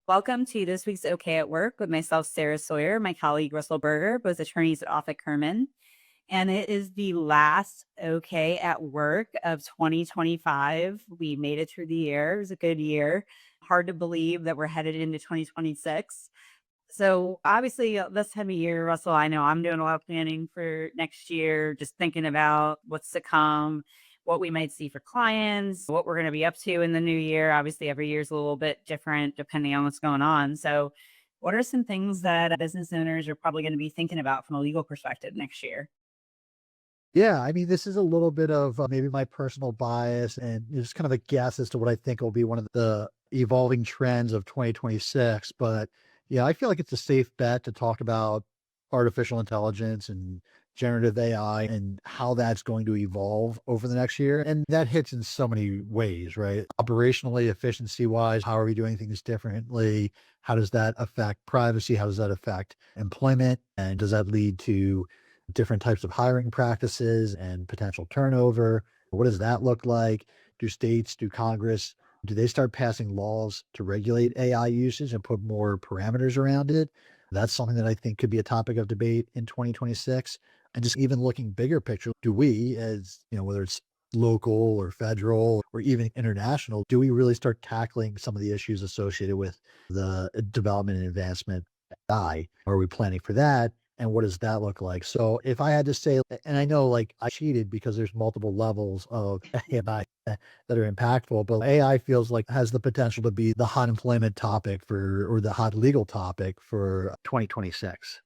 Welcome to this week's OK at Work with myself, Sarah Sawyer, my colleague, Russell Berger, both attorneys at Offit Kurman. And it is the last OK at Work of 2025. We made it through the year. It was a good year. Hard to believe that we're headed into 2026. So obviously, this time of year, Russell, I know I'm doing a lot of planning for next year, just thinking about what's to come, what we might see for clients, what we're going to be up to in the new year. Obviously, every year is a little bit different depending on what's going on. So, what are some things that business owners are probably going to be thinking about from a legal perspective next year? Yeah, I mean, this is a little bit of maybe my personal bias and just kind of a guess as to what I think will be one of the evolving trends of 2026. But yeah, I feel like it's a safe bet to talk about artificial intelligence and generative AI and how that's going to evolve over the next year. And that hits in so many ways, right? Operationally, efficiency wise, how are we doing things differently? How does that affect privacy? How does that affect employment? And does that lead to different types of hiring practices and potential turnover? What does that look like? Do states, do Congress, do they start passing laws to regulate AI usage and put more parameters around it? That's something that I think could be a topic of debate in 2026. And just even looking bigger picture, do we, as you know, whether it's local or federal or even international, do we really start tackling some of the issues associated with the development and advancement of AI? Are we planning for that? And what does that look like? So if I had to say, and I know like I cheated because there's multiple levels of AI that are impactful, but AI feels like has the potential to be the hot employment topic for, or the hot legal topic for 2026.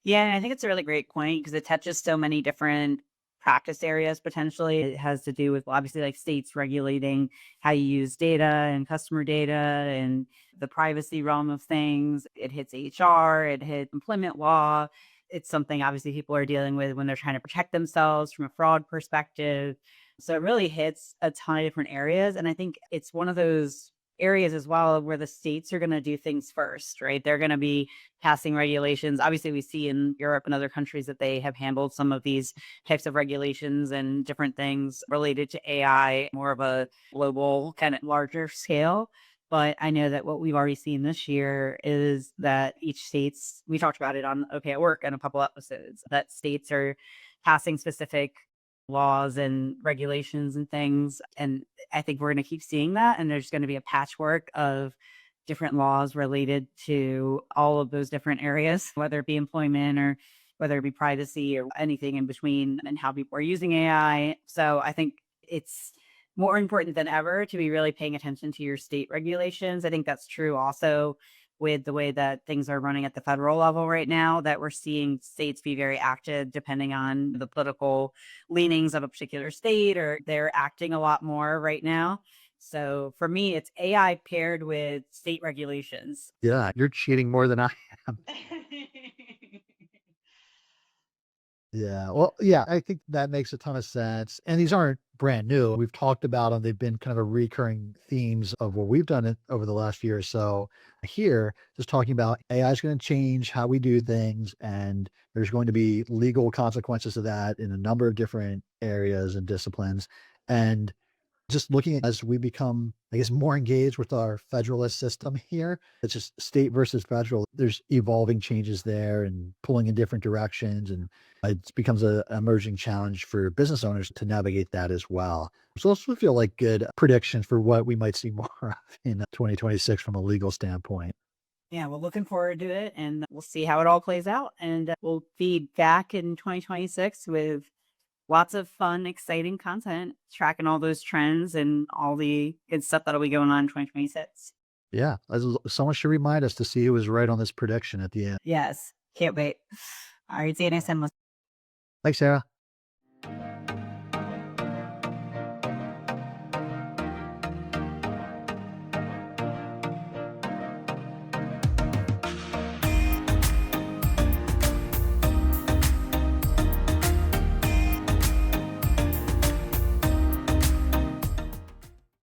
Yeah, and I think it's a really great point because it touches so many different practice areas potentially. It has to do with obviously like states regulating how you use data and customer data and the privacy realm of things. It hits HR, it hits employment law. It's something obviously people are dealing with when they're trying to protect themselves from a fraud perspective. So it really hits a ton of different areas. And I think it's one of those areas as well where the states are going to do things first, right? They're going to be passing regulations. Obviously, we see in Europe and other countries that they have handled some of these types of regulations and different things related to AI, more of a global, kind of larger scale. But I know that what we've already seen this year is that each state's, we talked about it on OK at Work in a couple episodes, that states are passing specific laws and regulations and things. And I think we're going to keep seeing that. And there's going to be a patchwork of different laws related to all of those different areas, whether it be employment or whether it be privacy or anything in between and how people are using AI. So I think it's more important than ever to be really paying attention to your state regulations. I think that's true also with the way that things are running at the federal level right now, that we're seeing states be very active depending on the political leanings of a particular state, or they're acting a lot more right now. So for me, it's AI paired with state regulations. Yeah, you're cheating more than I am. Yeah. Well, yeah, I think that makes a ton of sense. And these aren't brand new. We've talked about them. They've been kind of a recurring themes of what we've done over the last year or so. Here, just talking about AI is going to change how we do things, and there's going to be legal consequences of that in a number of different areas and disciplines. And just looking at as we become, I guess, more engaged with our federalist system here, it's just state versus federal. There's evolving changes there and pulling in different directions. And it becomes a emerging challenge for business owners to navigate that as well. So those would feel like good predictions for what we might see more of in 2026 from a legal standpoint. Yeah, we're looking forward to it and we'll see how it all plays out. And we'll be back in 2026 with lots of fun, exciting content, tracking all those trends and all the good stuff that'll be going on in 2026. Yeah. Someone should remind us to see who was right on this prediction at the end. Yes, can't wait. All right, see you next time. Thanks, Sarah.